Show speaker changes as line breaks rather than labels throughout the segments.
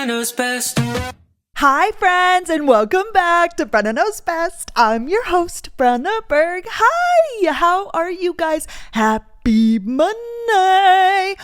Knows Best.
Hi, friends, and welcome back to Brenna Knows Best. I'm your host, Brenna Berg. Hi, how are you guys? Happy Monday.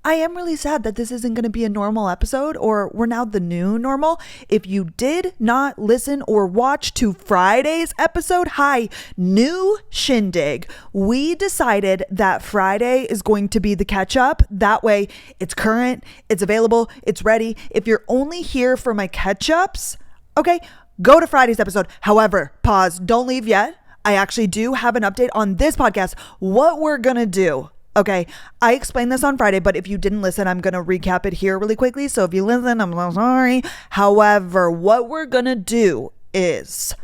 I am really sad that this isn't going to be a normal episode, or we're now the new normal. If you did not listen or watch to Friday's episode, hi, new shindig. We decided that Friday is going to be the catch up. That way it's current, it's available, it's ready. If you're only here for my catch ups, okay, go to Friday's episode. However, pause, don't leave yet. I actually do have an update on this podcast, what we're going to do. Okay, I explained this on Friday, but if you didn't listen, I'm going to recap it here really quickly. So if you listen, I'm so sorry. However, what we're going to do is,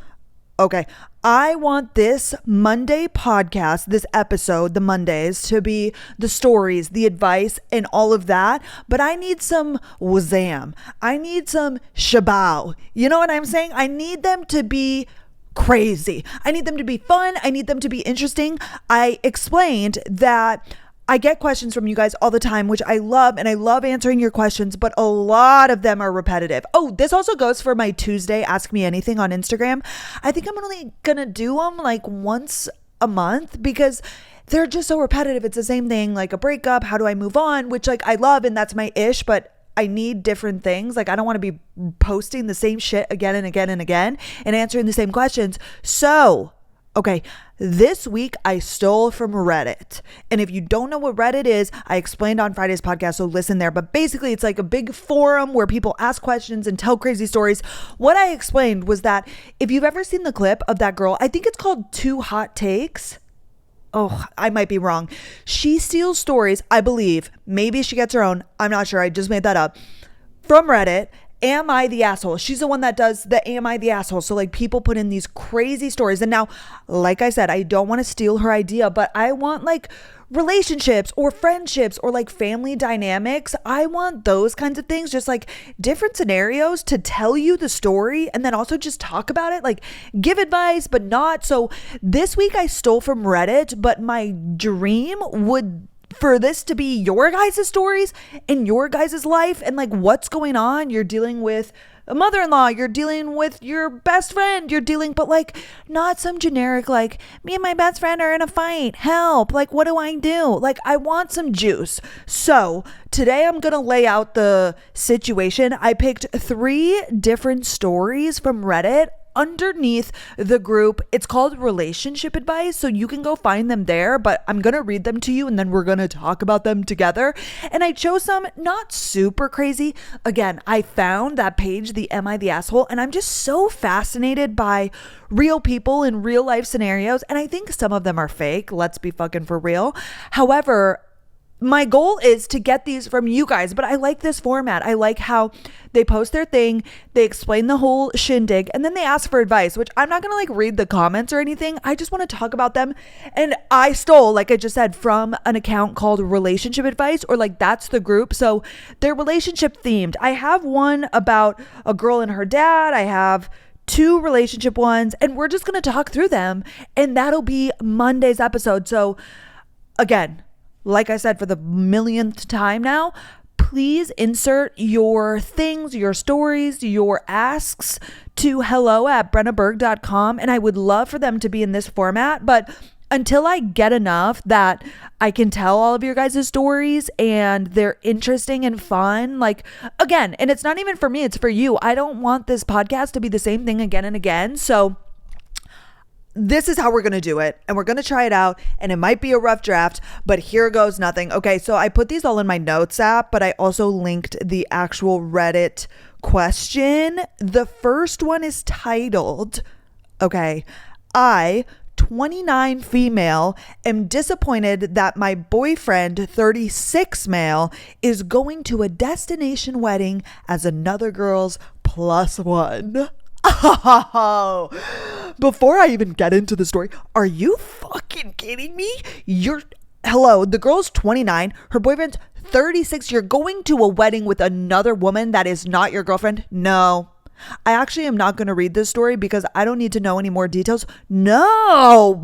okay, I want this Monday podcast, this episode, the Mondays, to be the stories, the advice, and all of that. But I need some wazam. I need some shabao. You know what I'm saying? I need them to be crazy. I need them to be fun. I need them to be interesting. I explained that I get questions from you guys all the time, which I love, and I love answering your questions, but a lot of them are repetitive. Oh, this also goes for my Tuesday Ask Me Anything on Instagram. I think I'm only gonna do them like once a month because they're just so repetitive. It's the same thing, like a breakup, how do I move on, which like I love, and that's my ish, but I need different things. Like I don't want to be posting the same shit again and again and again and answering the same questions. So, okay, this week I stole from Reddit. And if you don't know what Reddit is, I explained on Friday's podcast, so listen there. But basically it's like a big forum where people ask questions and tell crazy stories. What I explained was that if you've ever seen the clip of that girl, I think it's called 2 Hot Takes. Oh, I might be wrong. She steals stories, I believe. Maybe she gets her own. I'm not sure. I just made that up. From Reddit. Am I the asshole? She's the one that does the am I the asshole? So like people put in these crazy stories. And now, like I said, I don't want to steal her idea, but I want like relationships or friendships or like family dynamics. I want those kinds of things, just like different scenarios to tell you the story and then also just talk about it, like give advice, but not. So this week I stole from Reddit, but my dream would for this to be your guys' stories in your guys' life and like what's going on. You're dealing with a mother-in-law, you're dealing with your best friend, you're dealing, but like not some generic like me and my best friend are in a fight, help, like what do I do? Like I want some juice. So today I'm gonna lay out the situation. I picked 3 different stories from Reddit underneath the group. It's called Relationship Advice, so you can go find them there, but I'm gonna read them to you and then we're gonna talk about them together. And I chose some not super crazy. Again, I found that page, the Am I the Asshole, and I'm just so fascinated by real people in real life scenarios, and I think some of them are fake, let's be fucking for real. However, my goal is to get these from you guys, but I like this format. I like how they post their thing, they explain the whole shindig, and then they ask for advice, which I'm not going to like read the comments or anything. I just want to talk about them. And I stole, like I just said, from an account called Relationship Advice, or like that's the group. So they're relationship themed. I have one about a girl and her dad. I have 2 relationship ones, and we're just going to talk through them, and that'll be Monday's episode. So again, like I said for the millionth time now, please insert your things, your stories, your asks to hello@brennaberg.com. And I would love for them to be in this format. But until I get enough that I can tell all of your guys' stories and they're interesting and fun, like again, and it's not even for me, it's for you. I don't want this podcast to be the same thing again and again. So this is how we're going to do it, and we're going to try it out, and it might be a rough draft, but here goes nothing. Okay, so I put these all in my notes app, but I also linked the actual Reddit question. The first one is titled, okay, I, 29 female, am disappointed that my boyfriend, 36 male, is going to a destination wedding as another girl's +1. Oh, before I even get into the story, are you fucking kidding me? Hello, the girl's 29, her boyfriend's 36. You're going to a wedding with another woman that is not your girlfriend? No. I actually am not going to read this story because I don't need to know any more details. No.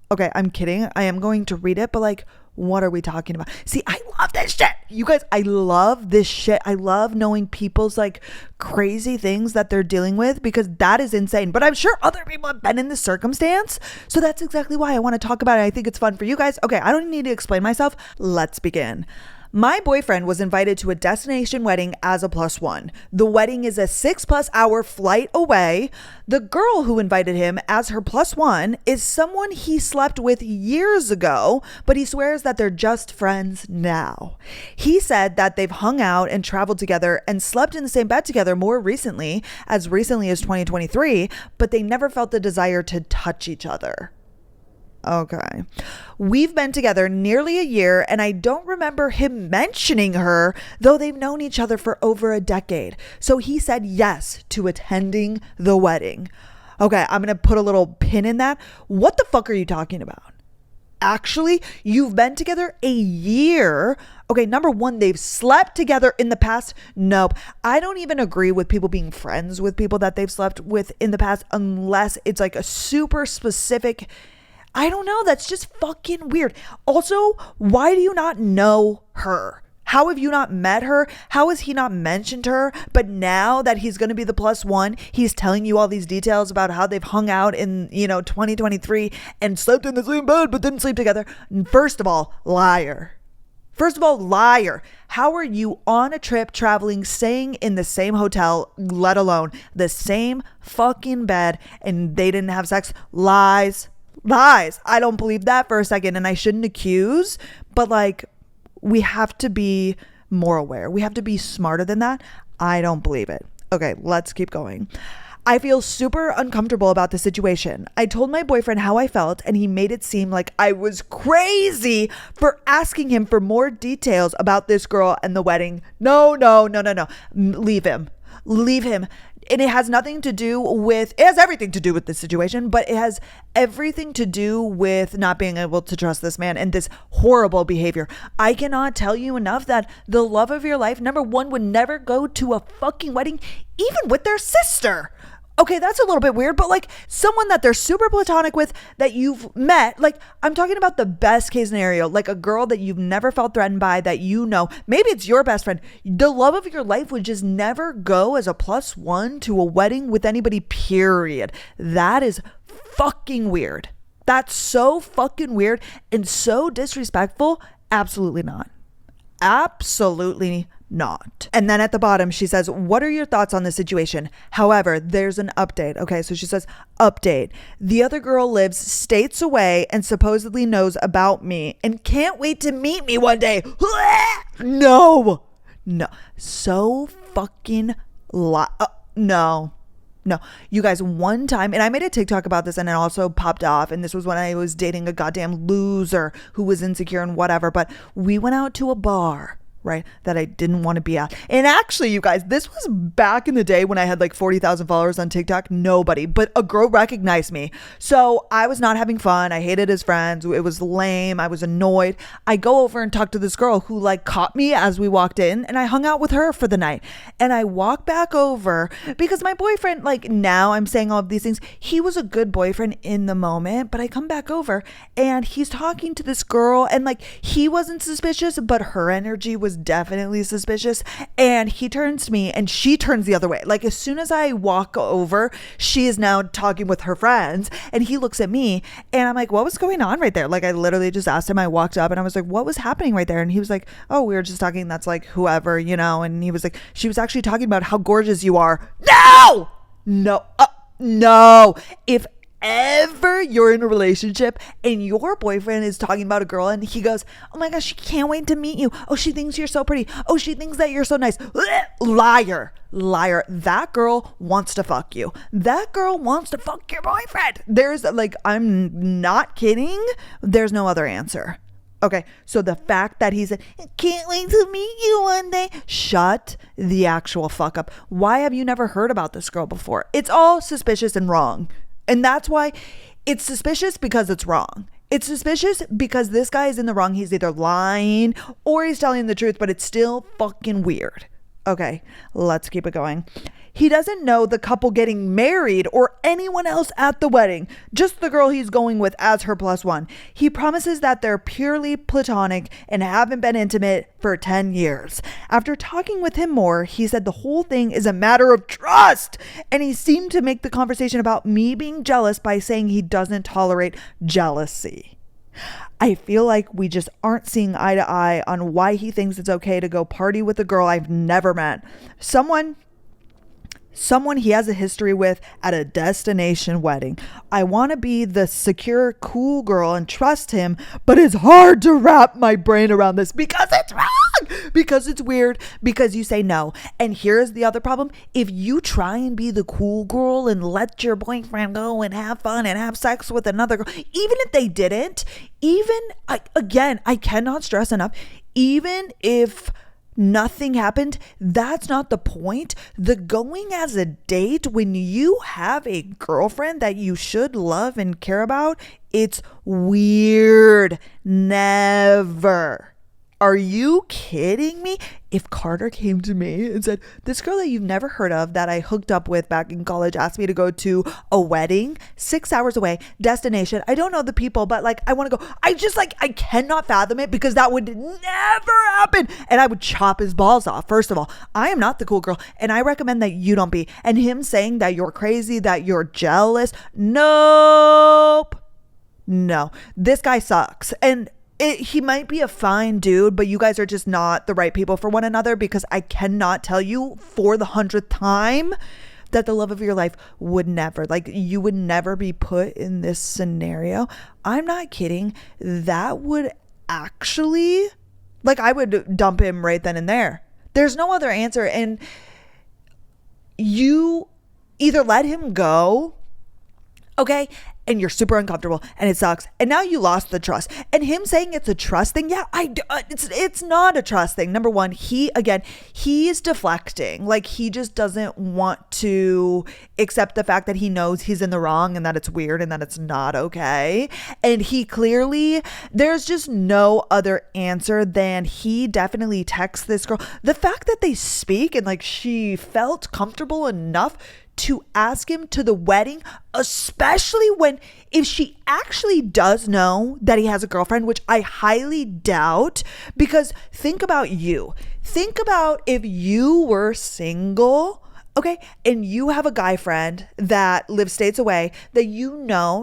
Okay, I'm kidding. I am going to read it, but like, What are we talking about? See, I love this shit. You guys, I love this shit. I love knowing people's like crazy things that they're dealing with, because that is insane. But I'm sure other people have been in this circumstance. So that's exactly why I want to talk about it. I think it's fun for you guys. Okay, I don't need to explain myself. Let's begin. My boyfriend was invited to a destination wedding as a +1. The wedding is a 6+ hour flight away. The girl who invited him as her +1 is someone he slept with years ago, but he swears that they're just friends now. He said that they've hung out and traveled together and slept in the same bed together more recently as 2023, but they never felt the desire to touch each other. Okay. We've been together nearly a year and I don't remember him mentioning her, though they've known each other for over a decade. So he said yes to attending the wedding. Okay, I'm going to put a little pin in that. What the fuck are you talking about? Actually, you've been together a year. Okay, number one, they've slept together in the past. Nope. I don't even agree with people being friends with people that they've slept with in the past unless it's like a super specific. I don't know. That's just fucking weird. Also, why do you not know her? How have you not met her? How has he not mentioned her? But now that he's going to be the +1, he's telling you all these details about how they've hung out in, 2023 and slept in the same bed but didn't sleep together. First of all, liar. How are you on a trip traveling, staying in the same hotel, let alone the same fucking bed, and they didn't have sex? Lies. I don't believe that for a second, and I shouldn't accuse, but like, we have to be more aware. We have to be smarter than that. I don't believe it. Okay, let's keep going. I feel super uncomfortable about the situation. I told my boyfriend how I felt, and he made it seem like I was crazy for asking him for more details about this girl and the wedding. No. Leave him. And it has nothing to do with, it has everything to do with this situation, but it has everything to do with not being able to trust this man and this horrible behavior. I cannot tell you enough that the love of your life, number one, would never go to a fucking wedding, even with their sister. Okay, that's a little bit weird, but like someone that they're super platonic with that you've met, like I'm talking about the best case scenario, like a girl that you've never felt threatened by, that maybe it's your best friend. The love of your life would just never go as a +1 to a wedding with anybody, period. That is fucking weird. That's so fucking weird and so disrespectful. Absolutely not. Absolutely not. And then at the bottom, she says, what are your thoughts on the situation? However, there's an update. Okay, so she says, update. The other girl lives states away and supposedly knows about me and can't wait to meet me one day. No. So fucking no. You guys, one time, and I made a TikTok about this and it also popped off, and this was when I was dating a goddamn loser who was insecure and whatever, but we went out to a bar, right, that I didn't want to be at. And actually, you guys, this was back in the day when I had like 40,000 followers on TikTok. Nobody, but a girl recognized me. So I was not having fun. I hated his friends. It was lame. I was annoyed. I go over and talk to this girl who like caught me as we walked in, and I hung out with her for the night. And I walk back over because my boyfriend, like now I'm saying all of these things, he was a good boyfriend in the moment, but I come back over and he's talking to this girl and like he wasn't suspicious, but her energy was definitely suspicious. And he turns to me and she turns the other way. Like as soon as I walk over, she is now talking with her friends and he looks at me and I'm like, what was going on right there? Like I literally just asked him, I walked up and I was like, what was happening right there? And he was like, oh, we were just talking. That's like whoever, and he was like, she was actually talking about how gorgeous you are. No. If ever you're in a relationship and your boyfriend is talking about a girl and he goes, oh my gosh, she can't wait to meet you. Oh, she thinks you're so pretty. Oh, she thinks that you're so nice. Liar. That girl wants to fuck you. That girl wants to fuck your boyfriend. There's like, I'm not kidding. There's no other answer. Okay, so the fact that he said, can't wait to meet you one day. Shut the actual fuck up. Why have you never heard about this girl before? It's all suspicious and wrong. And that's why it's suspicious, because it's wrong. It's suspicious because this guy is in the wrong. He's either lying or he's telling the truth, but it's still fucking weird. Okay, let's keep it going. He doesn't know the couple getting married or anyone else at the wedding, just the girl he's going with as her plus one. He promises that they're purely platonic and haven't been intimate for 10 years. After talking with him more, he said the whole thing is a matter of trust, and he seemed to make the conversation about me being jealous by saying he doesn't tolerate jealousy. I feel like we just aren't seeing eye to eye on why he thinks it's okay to go party with a girl I've never met. Someone he has a history with at a destination wedding. I want to be the secure, cool girl and trust him, but it's hard to wrap my brain around this because it's wrong, because it's weird, because you say no. And here's the other problem. If you try and be the cool girl and let your boyfriend go and have fun and have sex with another girl, even if they didn't, I cannot stress enough, even if nothing happened, that's not the point. The going as a date, when you have a girlfriend that you should love and care about, it's weird. Never. Are you kidding me? If Carter came to me and said, this girl that you've never heard of that I hooked up with back in college asked me to go to a wedding 6 hours away, destination, I don't know the people, but like I want to go. I cannot fathom it, because that would never happen. And I would chop his balls off. First of all, I am not the cool girl, and I recommend that you don't be. And him saying that you're crazy, that you're jealous, nope. No, this guy sucks. And he might be a fine dude, but you guys are just not the right people for one another, because I cannot tell you for the 100th time that the love of your life would never, you would never be put in this scenario. I'm not kidding. That would actually, I would dump him right then and there. There's no other answer. And you either let him go, okay, and you're super uncomfortable and it sucks, and now you lost the trust. And him saying it's a trust thing, it's not a trust thing. Number one, he's deflecting. He just doesn't want to accept the fact that he knows he's in the wrong and that it's weird and that it's not okay. And he clearly, there's just no other answer than he definitely texts this girl. The fact that they speak and she felt comfortable enough to ask him to the wedding, especially if she actually does know that he has a girlfriend, which I highly doubt, because think about if you were single, okay, and you have a guy friend that lives states away that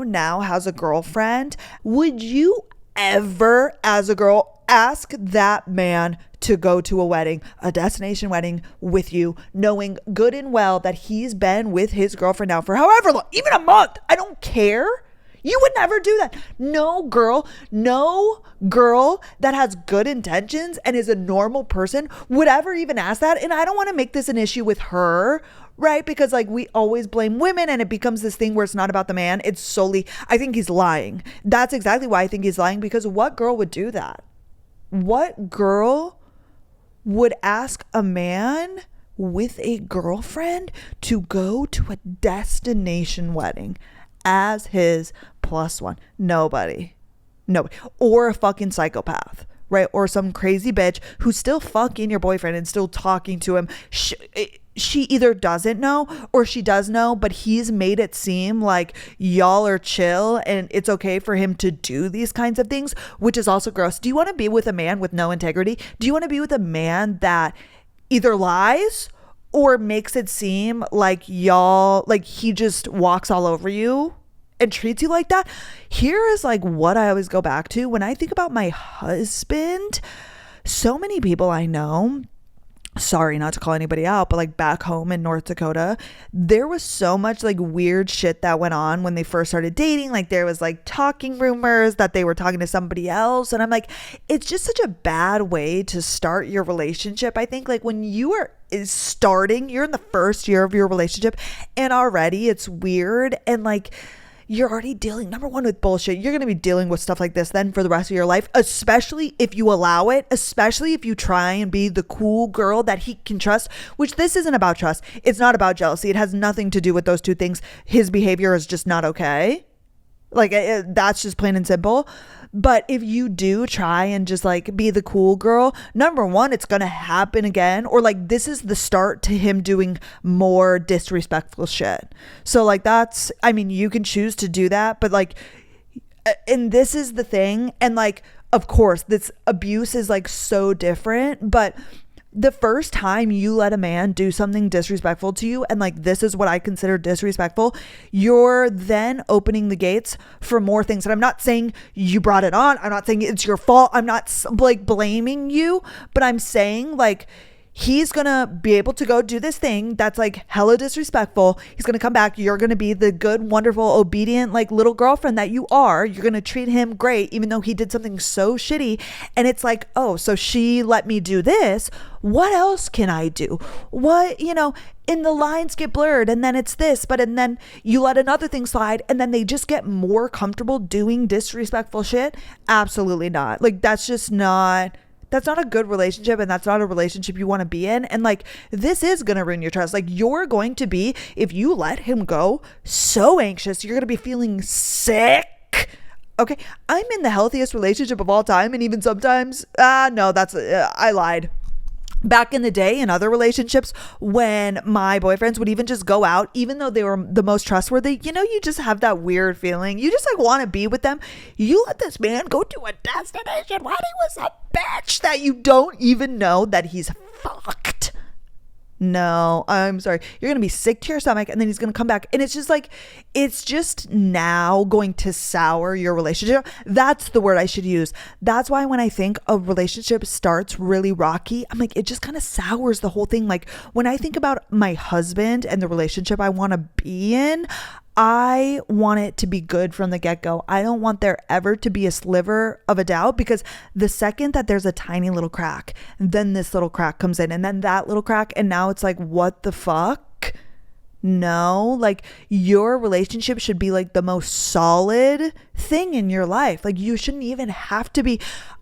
now has a girlfriend. Would you ever, as a girl, ask that man to go to a wedding, a destination wedding with you, knowing good and well that he's been with his girlfriend now for however long, even a month? I don't care. You would never do that. No girl that has good intentions and is a normal person would ever even ask that. And I don't want to make this an issue with her, right? Because we always blame women and it becomes this thing where it's not about the man. It's solely, I think he's lying. That's exactly why I think he's lying, because what girl would do that? What girl would ask a man with a girlfriend to go to a destination wedding as his plus one? Nobody. Or a fucking psychopath, right? Or some crazy bitch who's still fucking your boyfriend and still talking to him. She either doesn't know or she does know, but he's made it seem like y'all are chill and it's okay for him to do these kinds of things, which is also gross. Do you want to be with a man with no integrity? Do you want to be with a man that either lies or makes it seem like he just walks all over you and treats you like that? Here is what I always go back to when I think about my husband. So many people I know, sorry not to call anybody out, but back home in North Dakota, there was so much weird shit that went on when they first started dating. There was talking rumors that they were talking to somebody else, and I'm it's just such a bad way to start your relationship. I think when you are starting, you're in the first year of your relationship and already it's weird, and you're already dealing, number one, with bullshit. You're going to be dealing with stuff like this then for the rest of your life, especially if you allow it, especially if you try and be the cool girl that he can trust, which this isn't about trust. It's not about jealousy. It has nothing to do with those two things. His behavior is just not okay. That's just plain and simple. But if you do try and just like be the cool girl, number one, it's going to happen again. Or like this is the start to him doing more disrespectful shit. So like that's, I mean, you can choose to do that, but like, and this is the thing. And like, of course, this abuse is like so different, but the first time you let a man do something disrespectful to you, and like this is what I consider disrespectful, you're then opening the gates for more things. And I'm not saying you brought it on. I'm not saying it's your fault. I'm not like blaming you, but I'm saying like he's gonna be able to go do this thing that's like hella disrespectful. He's gonna come back. You're gonna be the good, wonderful, obedient, like little girlfriend that you are. You're gonna treat him great, even though he did something so shitty. And it's like, oh, so she let me do this. What else can I do? What, you know, and the lines get blurred, and then it's this, but and then you let another thing slide, and then they just get more comfortable doing disrespectful shit. Absolutely not. Like that's just not. That's not a good relationship, and that's not a relationship you want to be in. And like, this is going to ruin your trust. Like you're going to be, if you let him go, so anxious, you're going to be feeling sick. Okay. I'm in the healthiest relationship of all time. And even sometimes, no, I lied. Back in the day in other relationships, when my boyfriends would even just go out, even though they were the most trustworthy, you know, you just have that weird feeling. You just like want to be with them. You let this man go to a destination when he was a bitch that you don't even know that he's fucked. No, I'm sorry. You're going to be sick to your stomach, and then he's going to come back. And it's just like, it's just now going to sour your relationship. That's the word I should use. That's why when I think a relationship starts really rocky, I'm like, it just kind of sours the whole thing. Like when I think about my husband and the relationship I want to be in, I want it to be good from the get-go. I don't want there ever to be a sliver of a doubt, because the second that there's a tiny little crack, then this little crack comes in, and then that little crack, and now it's like, what the fuck? No, like your relationship should be like the most solid thing in your life. Like you shouldn't even have to be.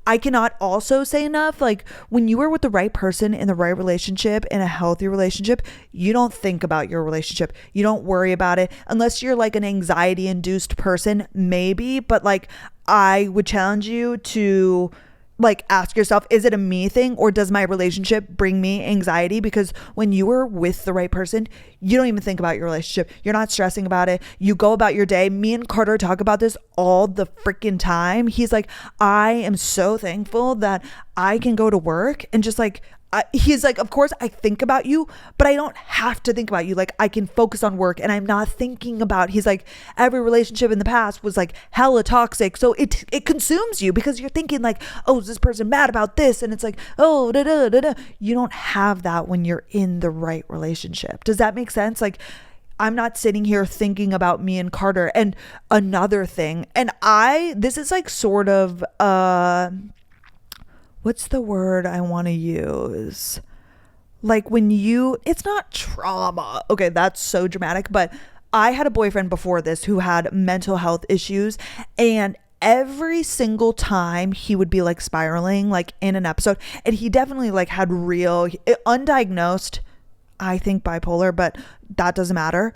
I cannot also say enough, like when you are with the right person in the right relationship, in a healthy relationship, you don't think about your relationship. You don't worry about it unless you're like an anxiety induced person, maybe. But like I would challenge you to like ask yourself, is it a me thing, or does my relationship bring me anxiety? Because when you are with the right person, you don't even think about your relationship. You're not stressing about it. You go about your day. Me and Carter talk about this all the freaking time. He's like, I am so thankful that I can go to work and just like, he's like, of course I think about you, but I don't have to think about you. Like I can focus on work, and I'm not thinking about, he's like, every relationship in the past was like hella toxic. So it consumes you because you're thinking like, oh, is this person mad about this? And it's like, oh, da, da, da, da. You don't have that when you're in the right relationship. Does that make sense? Like I'm not sitting here thinking about me and Carter. And another thing, and this is like sort of, what's the word I want to use? Like when it's not trauma. Okay, that's so dramatic. But I had a boyfriend before this who had mental health issues, and every single time he would be like spiraling like in an episode, and he definitely like had real undiagnosed, I think bipolar, but that doesn't matter.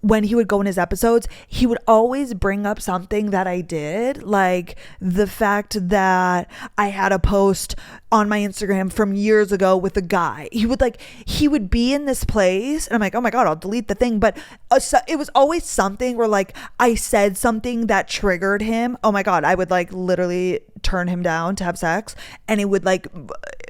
When he would go in his episodes, he would always bring up something that I did, like the fact that I had a post on my Instagram from years ago with a guy. He would be in this place, and I'm like, oh my God, I'll delete the thing. But it was always something where like I said something that triggered him. Oh my God, I would like literally turn him down to have sex, and it would like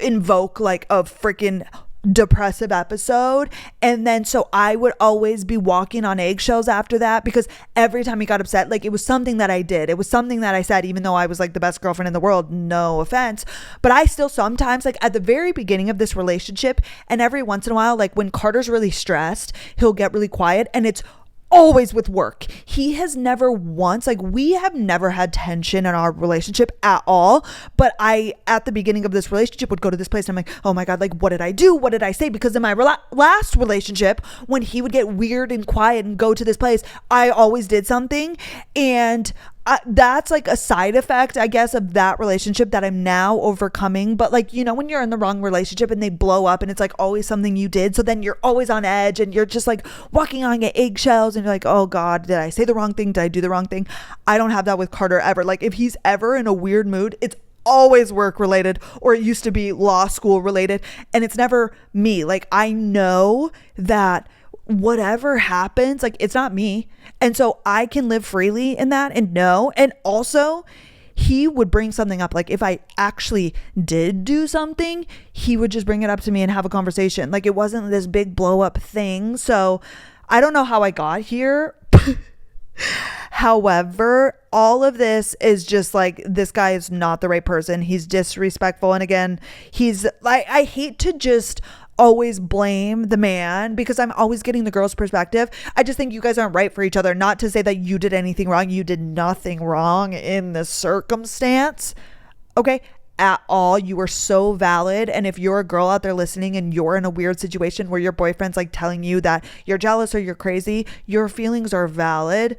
invoke like a freaking depressive episode. And then so I would always be walking on eggshells after that, because every time he got upset, like it was something that I did, it was something that I said, even though I was like the best girlfriend in the world, no offense, but I still sometimes, like at the very beginning of this relationship, and every once in a while, like when Carter's really stressed, he'll get really quiet, and it's always with work. He has never once, like we have never had tension in our relationship at all. But I, at the beginning of this relationship, would go to this place and I'm like, oh my God, like what did I do? What did I say? Because in my last relationship, when he would get weird and quiet and go to this place, I always did something. And that's like a side effect, I guess, of that relationship that I'm now overcoming. But like, when you're in the wrong relationship and they blow up and it's like always something you did, so then you're always on edge and you're just like walking on eggshells and you're like, oh God, did I say the wrong thing? Did I do the wrong thing? I don't have that with Carter ever. Like if he's ever in a weird mood, it's always work related, or it used to be law school related, and it's never me. Like I know that whatever happens, like it's not me, and so I can live freely in that and know. And also he would bring something up, like if I actually did do something, he would just bring it up to me and have a conversation. Like it wasn't this big blow up thing. So I don't know how I got here. However, all of this is just like, this guy is not the right person. He's disrespectful. And again, he's like, I hate to just always blame the man because I'm always getting the girl's perspective. I just think you guys aren't right for each other. Not to say that you did anything wrong. You did nothing wrong in this circumstance. Okay. At all. You are so valid. And if you're a girl out there listening and you're in a weird situation where your boyfriend's like telling you that you're jealous or you're crazy, your feelings are valid,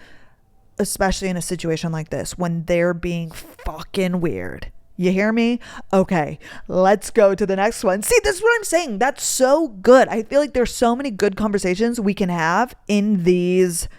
especially in a situation like this when they're being fucking weird. You hear me? Okay, let's go to the next one. See, this is what I'm saying. That's so good. I feel like there's so many good conversations we can have in these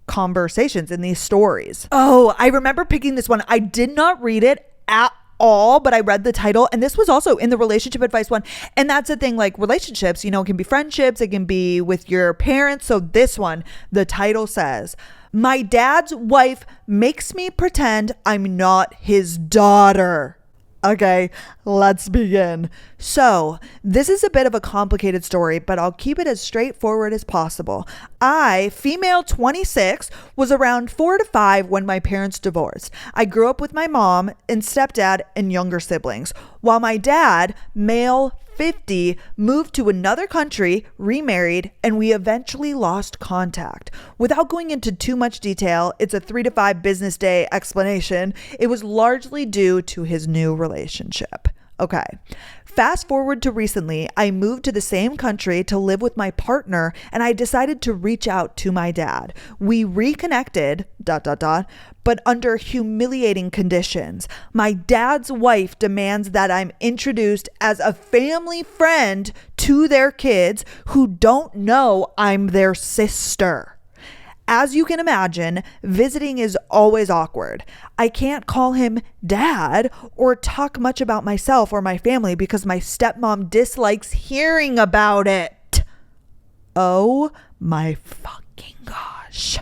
conversations, in these stories. Oh, I remember picking this one. I did not read it at all, but I read the title, and this was also in the relationship advice one. And that's the thing, like relationships, it can be friendships, it can be with your parents. So this one, the title says, "My dad's wife makes me pretend I'm not his daughter." Okay, let's begin. So this is a bit of a complicated story, but I'll keep it as straightforward as possible. I, female 26, was around 4 to 5 when my parents divorced. I grew up with my mom and stepdad and younger siblings, while my dad, male 50, moved to another country, remarried, and we eventually lost contact. Without going into too much detail, it's a 3 to 5 business day explanation. It was largely due to his new relationship. Okay. Fast forward to recently, I moved to the same country to live with my partner, and I decided to reach out to my dad. We reconnected, but under humiliating conditions. My dad's wife demands that I'm introduced as a family friend to their kids who don't know I'm their sister. As you can imagine, visiting is always awkward. I can't call him dad or talk much about myself or my family because my stepmom dislikes hearing about it. Oh my fucking gosh.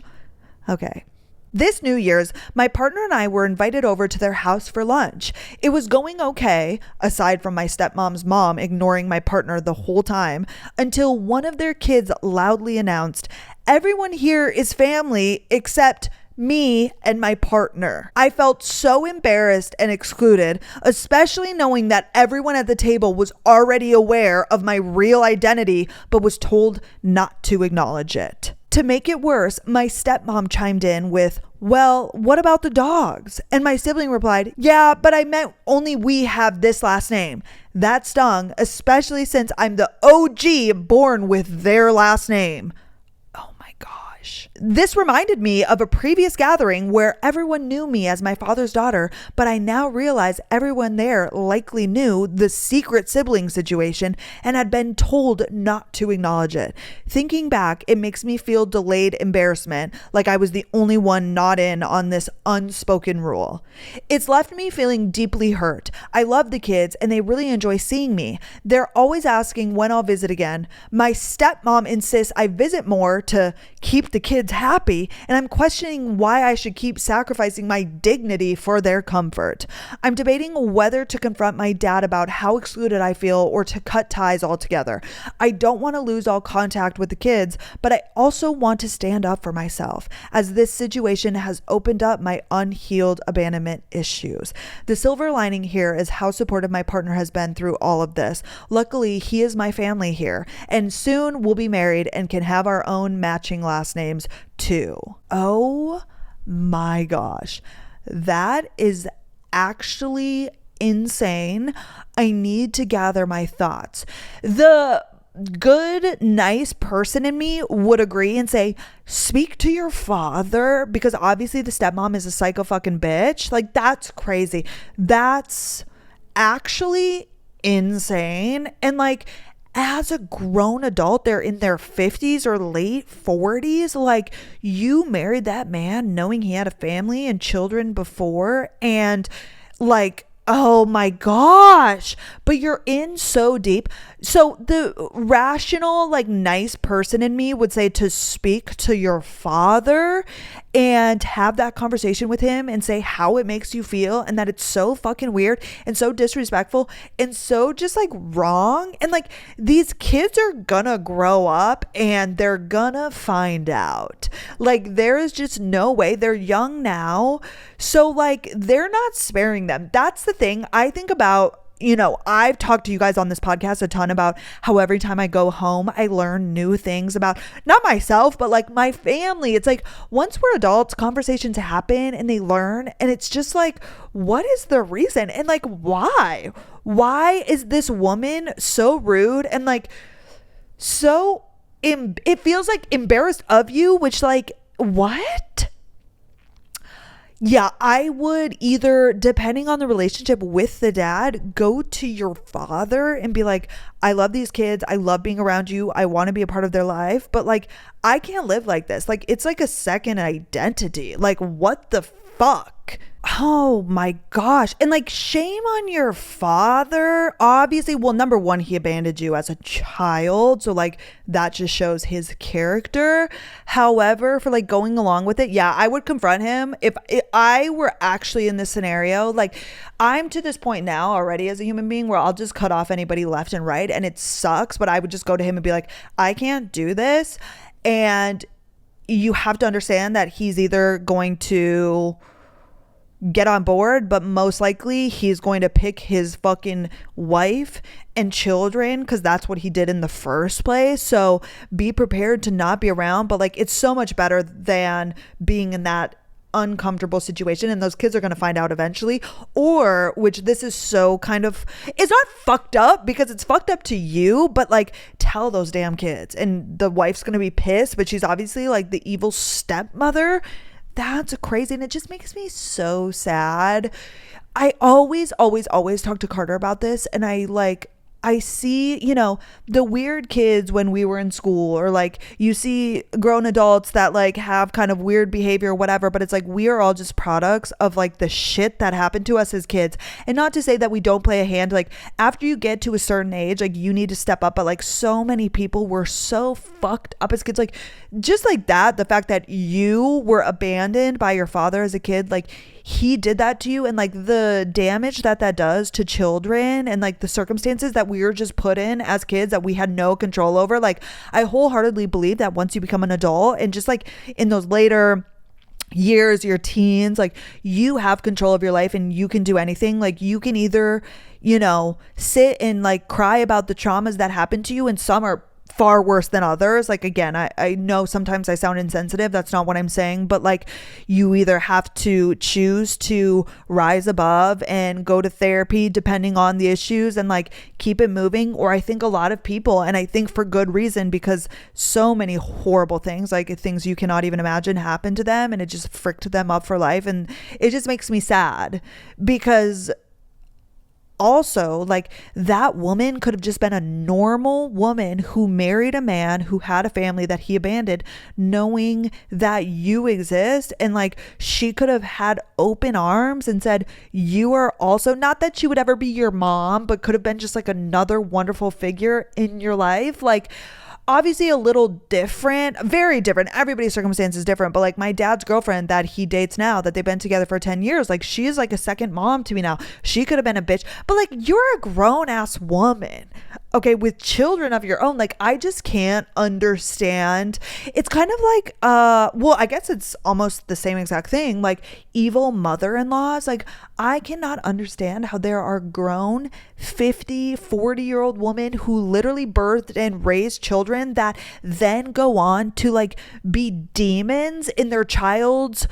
Okay. This New Year's, my partner and I were invited over to their house for lunch. It was going okay, aside from my stepmom's mom ignoring my partner the whole time, until one of their kids loudly announced, "Everyone here is family except me and my partner." I felt so embarrassed and excluded, especially knowing that everyone at the table was already aware of my real identity, but was told not to acknowledge it. To make it worse, my stepmom chimed in with, "Well, what about the dogs?" And my sibling replied, "Yeah, but I meant only we have this last name." That stung, especially since I'm the OG born with their last name. Oh my gosh. This reminded me of a previous gathering where everyone knew me as my father's daughter, but I now realize everyone there likely knew the secret sibling situation and had been told not to acknowledge it. Thinking back, it makes me feel delayed embarrassment, like I was the only one not in on this unspoken rule. It's left me feeling deeply hurt. I love the kids and they really enjoy seeing me. They're always asking when I'll visit again. My stepmom insists I visit more to keep the kids happy, and I'm questioning why I should keep sacrificing my dignity for their comfort. I'm debating whether to confront my dad about how excluded I feel or to cut ties altogether. I don't want to lose all contact with the kids, but I also want to stand up for myself, as this situation has opened up my unhealed abandonment issues. The silver lining here is how supportive my partner has been through all of this. Luckily, he is my family here, and soon we'll be married and can have our own matching last names too. Oh my gosh. That is actually insane. I need to gather my thoughts. The good, nice person in me would agree and say, speak to your father, because obviously the stepmom is a psycho fucking bitch. Like, that's crazy. That's actually insane. And like, as a grown adult, they're in their 50s or late 40s. Like, you married that man knowing he had a family and children before, and like, oh my gosh, but you're in so deep. So the rational, like, nice person in me would say to speak to your father and have that conversation with him and say how it makes you feel, and that it's so fucking weird and so disrespectful and so just like wrong. And like, these kids are gonna grow up and they're gonna find out. Like, there is just no way. They're young now, so like, they're not sparing them. That's the thing I think about. You know, I've talked to you guys on this podcast a ton about how every time I go home, I learn new things about not myself, but like my family. It's like, once we're adults, conversations happen and they learn. And it's just like, what is the reason? And like, why? Why is this woman so rude and like so, it feels like embarrassed of you, which like, what? Yeah, I would either, depending on the relationship with the dad, go to your father and be like, I love these kids. I love being around you. I want to be a part of their life. But like, I can't live like this. Like, it's like a second identity. Like, what the fuck? Oh my gosh. And like, shame on your father. Obviously, well, number one, he abandoned you as a child, so like, that just shows his character. However, for like going along with it, yeah, I would confront him. If I were actually in this scenario, like, I'm to this point now already as a human being where I'll just cut off anybody left and right, and it sucks, but I would just go to him and be like, I can't do this. And you have to understand that he's either going to get on board, but most likely he's going to pick his fucking wife and children, because that's what he did in the first place. So be prepared to not be around, but like, it's so much better than being in that uncomfortable situation, and those kids are going to find out eventually. Or, which this is so kind of, it's not fucked up because it's fucked up to you, but like, tell those damn kids, and the wife's going to be pissed, but she's obviously like the evil stepmother. That's crazy. And it just makes me so sad. I always talk to Carter about this, and I see, you know, the weird kids when we were in school, or like, you see grown adults that like have kind of weird behavior or whatever, but it's like, we are all just products of like the shit that happened to us as kids. And not to say that we don't play a hand, like, after you get to a certain age, like, you need to step up, but like, so many people were so fucked up as kids. Like, just like that, the fact that you were abandoned by your father as a kid, like, he did that to you, and like, the damage that does to children, and like, the circumstances that we were just put in as kids that we had no control over. Like, I wholeheartedly believe that once you become an adult, and just like in those later years, your teens, like, you have control of your life and you can do anything. Like, you can either, you know, sit and like cry about the traumas that happened to you, and some are far worse than others. Like, again, I know sometimes I sound insensitive. That's not what I'm saying. But like, you either have to choose to rise above and go to therapy depending on the issues and like keep it moving. Or I think a lot of people, and I think for good reason, because so many horrible things, like things you cannot even imagine, happened to them, and it just fricked them up for life. And it just makes me sad, because also, like, that woman could have just been a normal woman who married a man who had a family that he abandoned, knowing that you exist. And like, she could have had open arms and said, you are also, not that she would ever be your mom, but could have been just like another wonderful figure in your life. Like, obviously a little different, very different. Everybody's circumstance is different, but like, my dad's girlfriend that he dates now, that they've been together for 10 years, like, she is like a second mom to me now. She could have been a bitch, but like, you're a grown ass woman, okay, with children of your own. Like, I just can't understand. It's kind of like, well, I guess it's almost the same exact thing, like evil mother-in-laws. Like, I cannot understand how there are grown 50, 40-year-old women who literally birthed and raised children that then go on to like be demons in their child's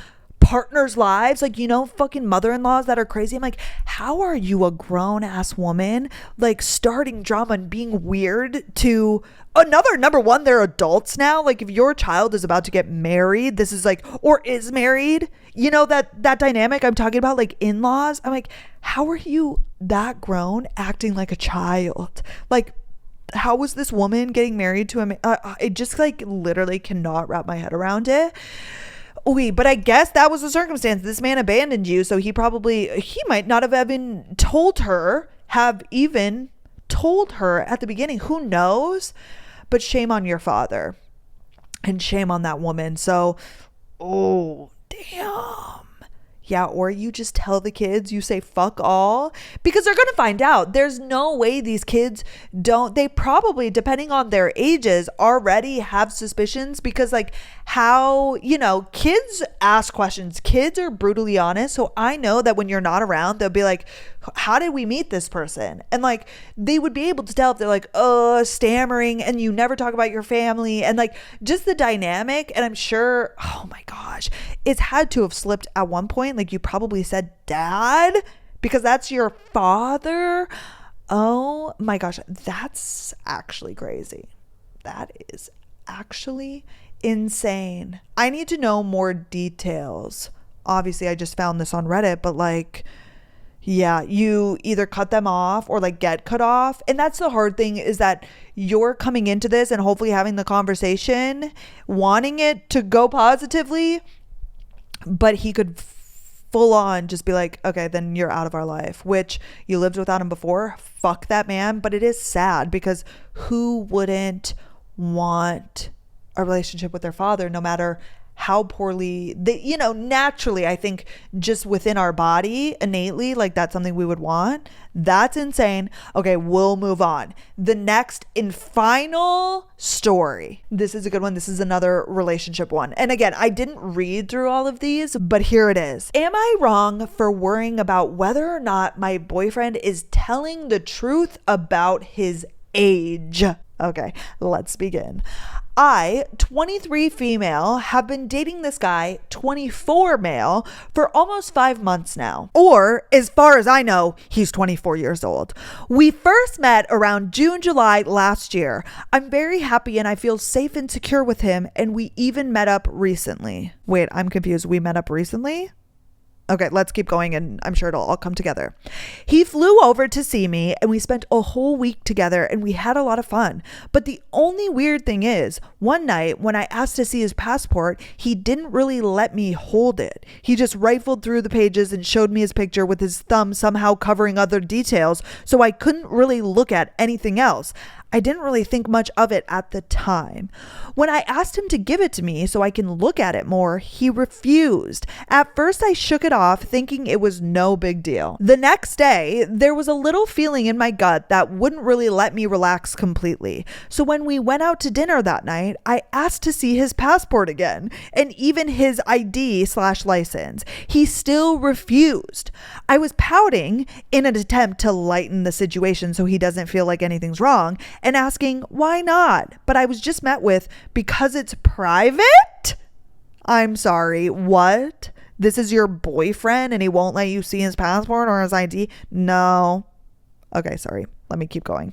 partners' lives, like, fucking mother-in-laws that are crazy. I'm like, how are you a grown-ass woman, like, starting drama and being weird to another? Number one, they're adults now. Like, if your child is about to get married, this is like, or is married, that dynamic I'm talking about, like in-laws. I'm like, how are you that grown acting like a child? Like, how was this woman getting married to him? I just like literally cannot wrap my head around it. But I guess that was the circumstance. This man abandoned you, so he might not have even told her at the beginning. Who knows? But shame on your father and shame on that woman. So, oh, damn. Yeah, or you just tell the kids, you say fuck all, because they're going to find out. There's no way these kids they probably, depending on their ages, already have suspicions, because like how, kids ask questions. Kids are brutally honest. So I know that when you're not around, they'll be like, how did we meet this person? And like, they would be able to tell if they're like, stammering, and you never talk about your family, and like just the dynamic. And I'm sure, oh my gosh, it's had to have slipped at one point. Like, you probably said dad because that's your father. Oh my gosh, that's actually crazy. That is actually insane. I need to know more details. Obviously, I just found this on Reddit, but like, yeah, you either cut them off or like get cut off. And that's the hard thing, is that you're coming into this and hopefully having the conversation, wanting it to go positively, but he could full on just be like, okay, then you're out of our life, which you lived without him before. Fuck that man. But it is sad, because who wouldn't want a relationship with their father, no matter how poorly they, naturally, I think just within our body innately, like that's something we would want. That's insane. Okay, we'll move on. The next and final story. This is a good one. This is another relationship one. And again, I didn't read through all of these, but here it is. Am I wrong for worrying about whether or not my boyfriend is telling the truth about his age? Okay, let's begin. I, 23 female, have been dating this guy, 24 male, for almost 5 months now. Or, as far as I know, he's 24 years old. We first met around June, July last year. I'm very happy and I feel safe and secure with him, and we even met up recently. Wait, I'm confused. We met up recently? Okay, let's keep going and I'm sure it'll all come together. He flew over to see me and we spent a whole week together and we had a lot of fun. But the only weird thing is, one night when I asked to see his passport, he didn't really let me hold it. He just rifled through the pages and showed me his picture with his thumb somehow covering other details, so I couldn't really look at anything else. I didn't really think much of it at the time. When I asked him to give it to me so I can look at it more, he refused. At first, I shook it off, thinking it was no big deal. The next day, there was a little feeling in my gut that wouldn't really let me relax completely. So when we went out to dinner that night, I asked to see his passport again, and even his ID/license. He still refused. I was pouting in an attempt to lighten the situation so he doesn't feel like anything's wrong, and asking why not, but I was just met with, because it's private? I'm sorry, what? This is your boyfriend and he won't let you see his passport or his ID? No. Okay, sorry, let me keep going.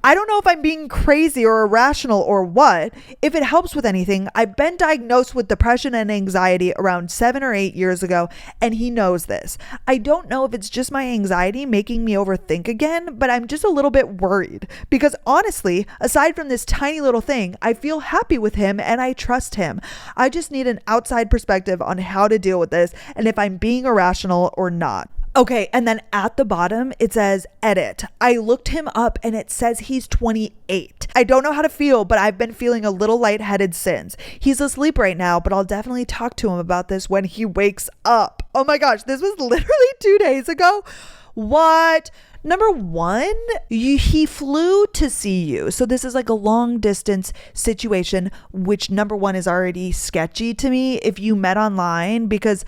I don't know if I'm being crazy or irrational or what. If it helps with anything, I've been diagnosed with depression and anxiety around 7 or 8 years ago, and he knows this. I don't know if it's just my anxiety making me overthink again, but I'm just a little bit worried because honestly, aside from this tiny little thing, I feel happy with him and I trust him. I just need an outside perspective on how to deal with this and if I'm being irrational or not. Okay, and then at the bottom, it says, edit. I looked him up and it says he's 28. I don't know how to feel, but I've been feeling a little lightheaded since. He's asleep right now, but I'll definitely talk to him about this when he wakes up. Oh my gosh, this was literally 2 days ago. What? Number one, he flew to see you. So this is like a long distance situation, which number one is already sketchy to me if you met online, because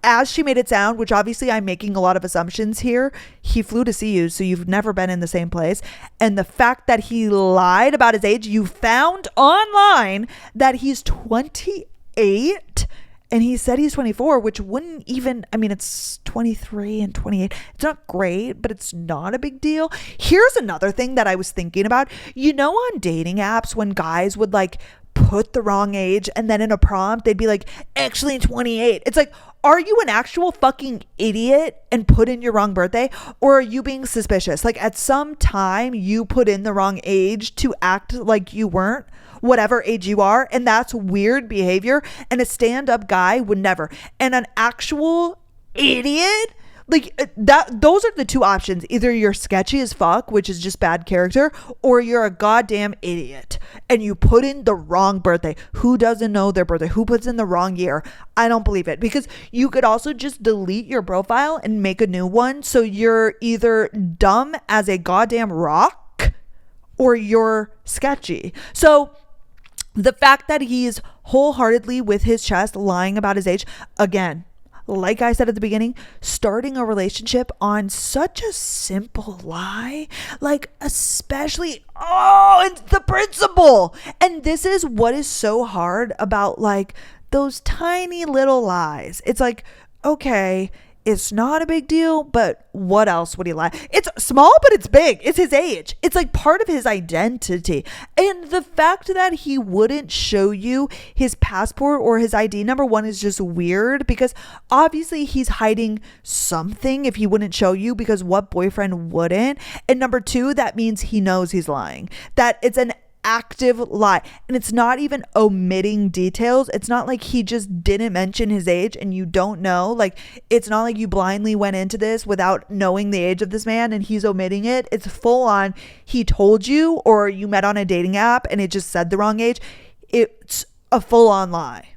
as she made it sound, which obviously I'm making a lot of assumptions here, he flew to see you, so you've never been in the same place. And the fact that he lied about his age, you found online that he's 28 And he said he's 24, which wouldn't even, I mean, it's 23 and 28. It's not great, but it's not a big deal. Here's another thing that I was thinking about. You know, on dating apps, when guys would like put the wrong age and then in a prompt, they'd be like, actually 28. It's like, are you an actual fucking idiot and put in your wrong birthday? Or are you being suspicious? Like at some time you put in the wrong age to act like you weren't whatever age you are. And that's weird behavior. And a stand-up guy would never. And an actual idiot, like that, those are the two options. Either you're sketchy as fuck, which is just bad character, or you're a goddamn idiot and you put in the wrong birthday. Who doesn't know their birthday? Who puts in the wrong year? I don't believe it, because you could also just delete your profile and make a new one. So you're either dumb as a goddamn rock or you're sketchy. So the fact that he's wholeheartedly with his chest lying about his age, again, like I said at the beginning, starting a relationship on such a simple lie, like especially, it's the principle. And this is what is so hard about like those tiny little lies. It's like, okay, it's not a big deal, but what else would he lie? It's small, but it's big. It's his age. It's like part of his identity. And the fact that he wouldn't show you his passport or his ID, number one, is just weird, because obviously he's hiding something if he wouldn't show you, because what boyfriend wouldn't? And number two, that means he knows he's lying, that it's an active lie. And it's not even omitting details. It's not like he just didn't mention his age and you don't know. Like, it's not like you blindly went into this without knowing the age of this man and he's omitting it. It's full on, he told you, or you met on a dating app and it just said the wrong age. It's a full on lie.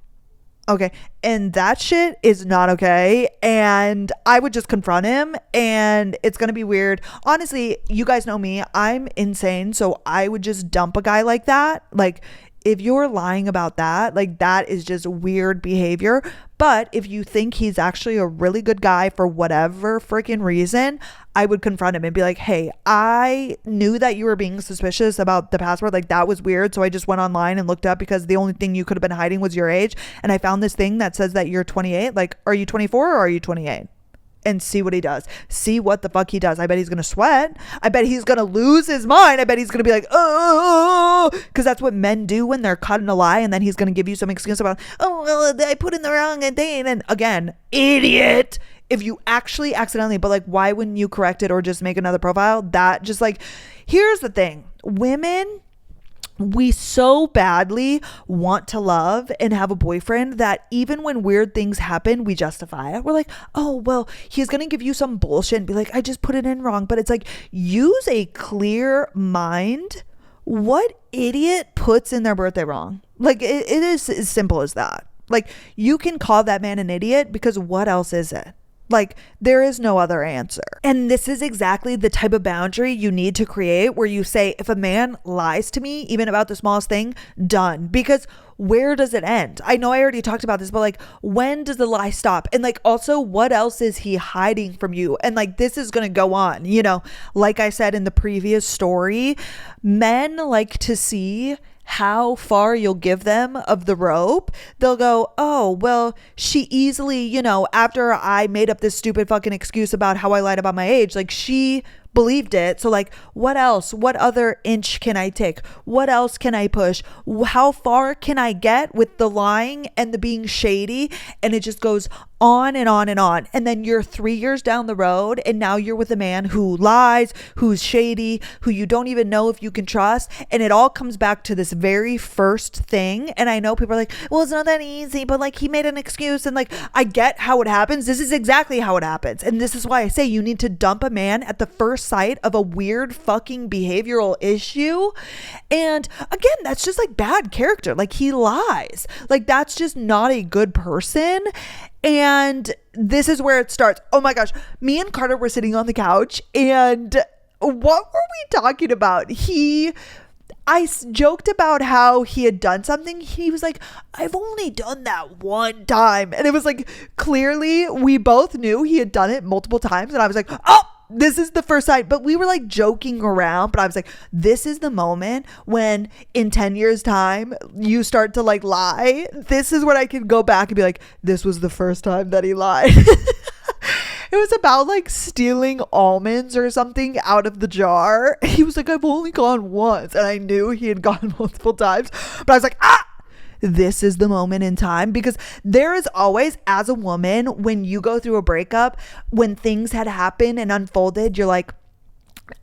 Okay. And that shit is not okay. And I would just confront him, and it's going to be weird. Honestly, you guys know me. I'm insane. So I would just dump a guy like that. Like, if you're lying about that, like, that is just weird behavior. But if you think he's actually a really good guy for whatever freaking reason, I would confront him and be like, hey, I knew that you were being suspicious about the password. Like, that was weird. So I just went online and looked up, because the only thing you could have been hiding was your age. And I found this thing that says that you're 28. Like, are you 24 or are you 28? And see what he does. See what the fuck he does. I bet he's going to sweat. I bet he's going to lose his mind. I bet he's going to be like, oh, because that's what men do when they're caught in a lie. And then he's going to give you some excuse about, oh, well, I put in the wrong thing. And again, idiot. If you actually accidentally, but like, why wouldn't you correct it or just make another profile? That just like, here's the thing. Women, we so badly want to love and have a boyfriend that even when weird things happen, we justify it. We're like, oh, well, he's going to give you some bullshit and be like, I just put it in wrong. But it's like, use a clear mind. What idiot puts in their birthday wrong? Like, it is as simple as that. Like, you can call that man an idiot, because what else is it? Like, there is no other answer. And this is exactly the type of boundary you need to create, where you say, if a man lies to me, even about the smallest thing, done. Because where does it end? I know I already talked about this, but like, when does the lie stop? And like, also, what else is he hiding from you? And like, this is going to go on, you know, like I said in the previous story, men like to see how far you'll give them of the rope. They'll go, oh, well, she easily, you know, after I made up this stupid fucking excuse about how I lied about my age, like, she believed it. So like, what else? What other inch can I take? What else can I push? How far can I get with the lying and the being shady? And it just goes on and on and on. And then you're 3 years down the road, and now you're with a man who lies, who's shady, who you don't even know if you can trust. And it all comes back to this very first thing. And I know people are like, well, it's not that easy, but like, he made an excuse. And like, I get how it happens. This is exactly how it happens. And this is why I say you need to dump a man at the first sight of a weird fucking behavioral issue. And again, that's just like bad character. Like, he lies. Like, that's just not a good person. And this is where it starts. Oh my gosh. Me and Carter were sitting on the couch, and what were we talking about? I joked about how he had done something. He was like, I've only done that one time. And it was like, clearly we both knew he had done it multiple times. And I was like, oh, this is the first time. But we were like joking around, but I was like, this is the moment when in 10 years time you start to like lie. This is when I can go back and be like, this was the first time that he lied. It was about like stealing almonds or something out of the jar. He was like, I've only gone once. And I knew he had gone multiple times. But I was like, this is the moment in time. Because there is always, as a woman, when you go through a breakup, when things had happened and unfolded, you're like,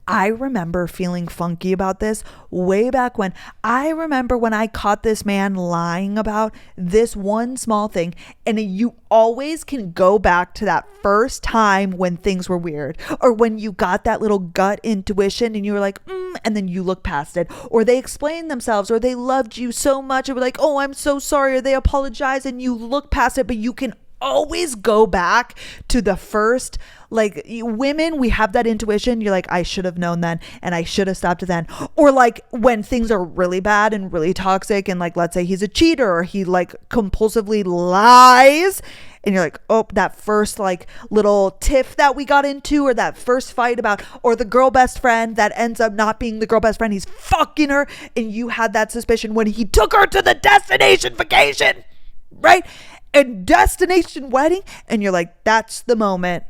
I remember feeling funky about this way back when. I remember when I caught this man lying about this one small thing. And you always can go back to that first time when things were weird, or when you got that little gut intuition and you were like, and then you look past it, or they explained themselves, or they loved you so much and were like, oh, I'm so sorry, or they apologize, and you look past it. But you can always go back to the first, like, women, we have that intuition. You're like, I should have known then, and I should have stopped it then. Or like when things are really bad and really toxic, and like, let's say he's a cheater, or he like compulsively lies, and you're like, oh, that first like little tiff that we got into, or that first fight about, or the girl best friend that ends up not being the girl best friend, he's fucking her, and you had that suspicion when he took her to the destination vacation, right? And destination wedding, and you're like, that's the moment,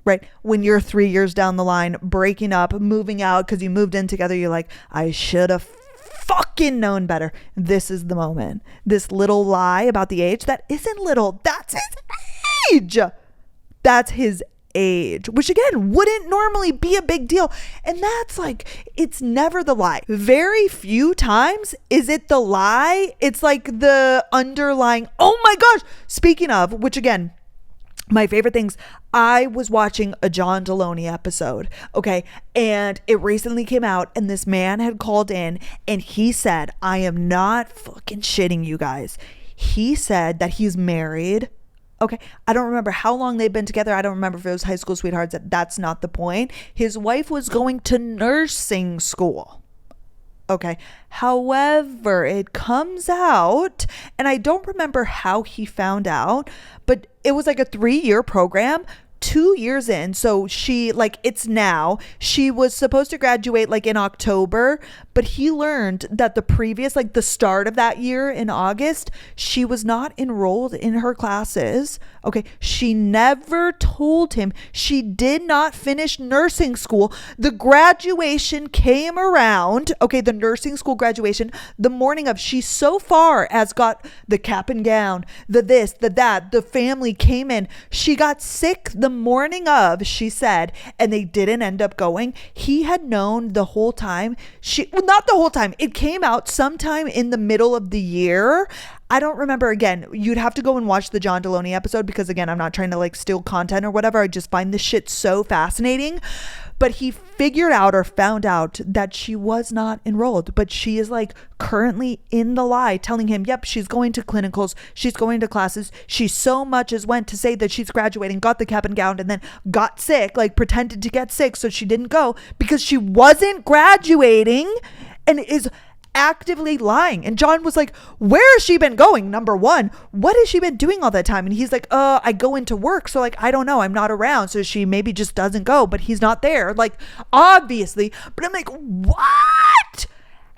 right? When you're 3 years down the line, breaking up, moving out because you moved in together, you're like, I should have fucking known better. This is the moment. This little lie about the age that isn't little, that's his age. That's his age, which again wouldn't normally be a big deal. And that's like, it's never the lie. Very few times is it the lie. It's like the underlying, oh my gosh, speaking of which, again, my favorite things, I was watching a John Deloney episode, okay, and it recently came out, and this man had called in, and he said, I am not fucking shitting you guys, he said that he's married. Okay, I don't remember how long they've been together. I don't remember if it was high school sweethearts. That's not the point. His wife was going to nursing school. Okay, however, it comes out, and I don't remember how he found out, but it was like a 3-year program. 2 years in, so she, like, it's now, she was supposed to graduate like in October, but he learned that the previous, like the start of that year in August, she was not enrolled in her classes. Okay, she never told him. She did not finish nursing school. The graduation came around, okay, the nursing school graduation, the morning of, she so far as got the cap and gown, the this, the that, the family came in, she got sick the morning of, she said, and they didn't end up going. He had known the whole time. Not the whole time, it came out sometime in the middle of the year. I don't remember. Again, you'd have to go and watch the John Deloney episode, because again, I'm not trying to like steal content or whatever. I just find this shit so fascinating. But he figured out, or found out, that she was not enrolled, but she is like currently in the lie, telling him, yep, she's going to clinicals, she's going to classes, she so much as went to say that she's graduating, got the cap and gown, and then got sick, like pretended to get sick so she didn't go because she wasn't graduating, and is actively lying. And John was like, where has she been going? Number one, what has she been doing all that time? And he's like, I go into work, so like, I don't know, I'm not around, so she maybe just doesn't go, but he's not there, like, obviously. But I'm like, what?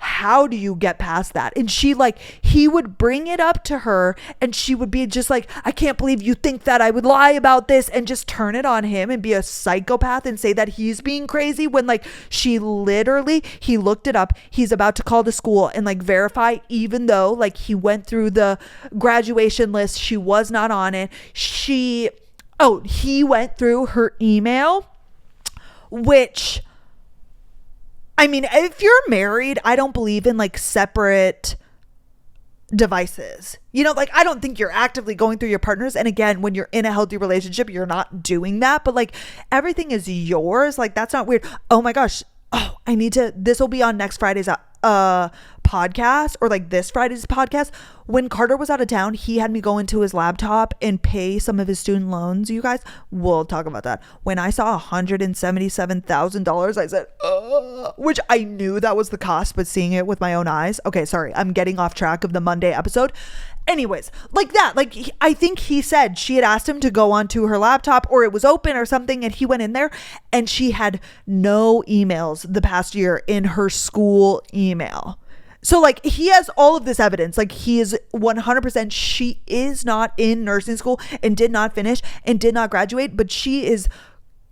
How do you get past that? And she, like, he would bring it up to her, and she would be just like, I can't believe you think that I would lie about this, and just turn it on him and be a psychopath and say that he's being crazy, when like, she literally, he looked it up, he's about to call the school and like verify, even though like he went through the graduation list, she was not on it. He went through her email, which, I mean, if you're married, I don't believe in like separate devices. You know, like, I don't think you're actively going through your partners. And again, when you're in a healthy relationship, you're not doing that. But like, everything is yours. Like, that's not weird. Oh my gosh. Oh, this will be on next Friday's podcast podcast, or like this Friday's podcast, when Carter was out of town, he had me go into his laptop and pay some of his student loans. You guys, we'll talk about that. When I saw $177,000, I said, which I knew that was the cost, but seeing it with my own eyes. Okay, sorry, I'm getting off track of the Monday episode. Anyways, like that, like I think he said she had asked him to go onto her laptop, or it was open or something, and he went in there and she had no emails the past year in her school email. So like he has all of this evidence, like he is 100%, she is not in nursing school and did not finish and did not graduate, but she is,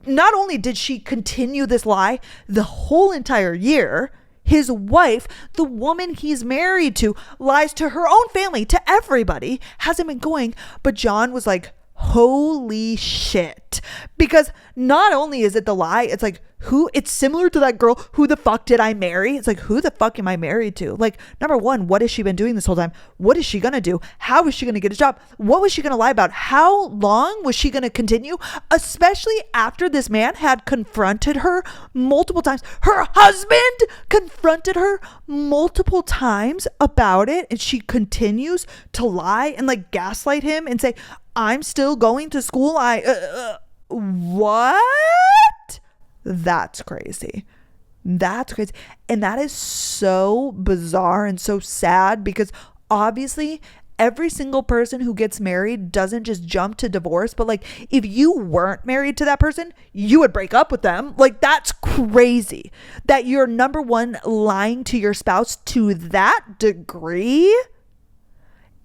not only did she continue this lie the whole entire year, his wife, the woman he's married to, lies to her own family, to everybody, hasn't been going. But John was like, holy shit. Because not only is it the lie, it's like, it's similar to that girl, who the fuck did I marry? It's like, who the fuck am I married to? Like, number one, what has she been doing this whole time? What is she gonna do? How is she gonna get a job? What was she gonna lie about? How long was she gonna continue? Especially after this man had confronted her multiple times. Her husband confronted her multiple times about it, and she continues to lie and like gaslight him and say, I'm still going to school. What? That's crazy. That's crazy. And that is so bizarre and so sad, because obviously every single person who gets married doesn't just jump to divorce. But like, if you weren't married to that person, you would break up with them. Like, that's crazy that you're, number one, lying to your spouse to that degree.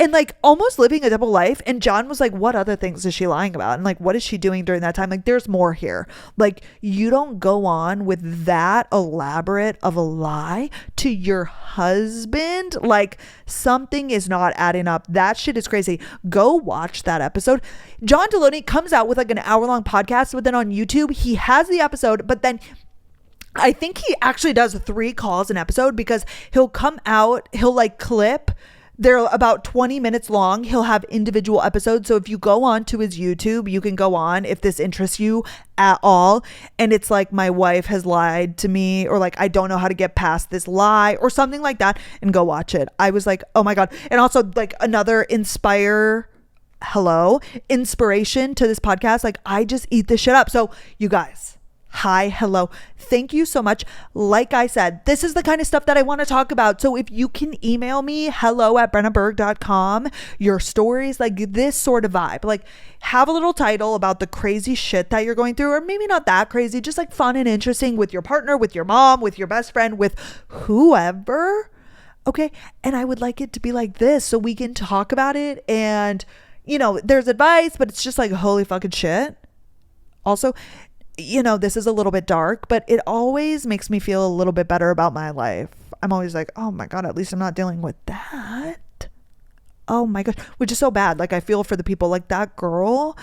And like almost living a double life. And John was like, what other things is she lying about? And like, what is she doing during that time? Like, there's more here. Like, you don't go on with that elaborate of a lie to your husband. Like, something is not adding up. That shit is crazy. Go watch that episode. John Deloney comes out with like an hour-long podcast, but then on YouTube, he has the episode, but then I think he actually does 3 calls an episode, because he'll come out, he'll like clip. They're about 20 minutes long. He'll have individual episodes. So if you go on to his YouTube, you can go on if this interests you at all. And it's like, my wife has lied to me, or like, I don't know how to get past this lie, or something like that, and go watch it. I was like, oh my God. And also like another inspiration to this podcast. Like, I just eat this shit up. So you guys, hi, hello, thank you so much. Like I said, this is the kind of stuff that I want to talk about. So if you can email me, hello@brennaberg.com, your stories, like this sort of vibe, like have a little title about the crazy shit that you're going through, or maybe not that crazy, just like fun and interesting, with your partner, with your mom, with your best friend, with whoever. Okay. And I would like it to be like this, so we can talk about it. And, you know, there's advice, but it's just like, holy fucking shit. Also, you know, this is a little bit dark, but it always makes me feel a little bit better about my life. I'm always like, oh my God, at least I'm not dealing with that. Oh my gosh, which is so bad. Like, I feel for the people, like that girl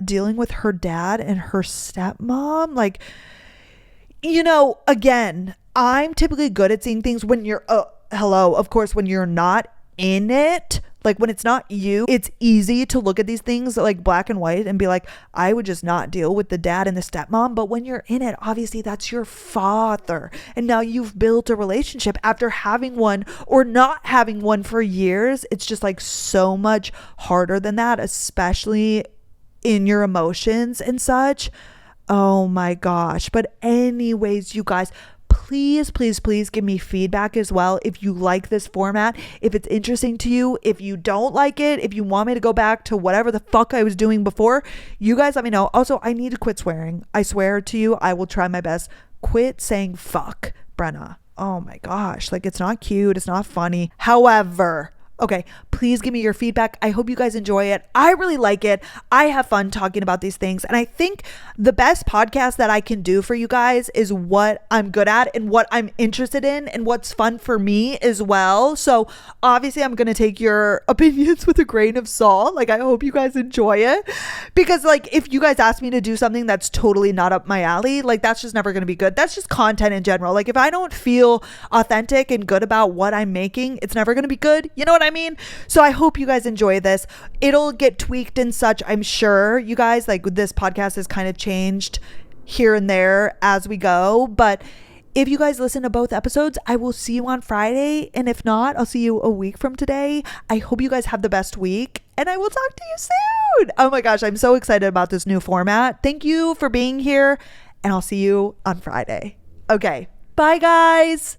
dealing with her dad and her stepmom. Like, you know, again, I'm typically good at seeing things when you're, of course, when you're not in it. Like, when it's not you, it's easy to look at these things like black and white and be like, I would just not deal with the dad and the stepmom. But when you're in it, obviously that's your father. And now you've built a relationship after having one or not having one for years. It's just like so much harder than that, especially in your emotions and such. Oh my gosh. But anyways, you guys, please give me feedback as well. If you like this format, if it's interesting to you, if you don't like it, if you want me to go back to whatever the fuck I was doing before, you guys let me know. Also, I need to quit swearing. I swear to you, I will try my best. Quit saying fuck, Brenna. Oh my gosh. Like, it's not cute. It's not funny. However, okay, please give me your feedback. I hope you guys enjoy it. I really like it. I have fun talking about these things. And I think the best podcast that I can do for you guys is what I'm good at and what I'm interested in and what's fun for me as well. So obviously I'm going to take your opinions with a grain of salt. Like, I hope you guys enjoy it, because like, if you guys ask me to do something that's totally not up my alley, like, that's just never going to be good. That's just content in general. Like, if I don't feel authentic and good about what I'm making, it's never going to be good. You know what I mean? So I hope you guys enjoy this. It'll get tweaked and such, I'm sure. You guys, like, this podcast has kind of changed here and there as we go, but If you guys listen to both episodes, I will see you on Friday. And if not, I'll see you a week from today. I hope you guys have the best week, and I will talk to you soon. Oh my gosh, I'm so excited about this new format. Thank you for being here, and I'll see you on Friday. Okay, bye guys.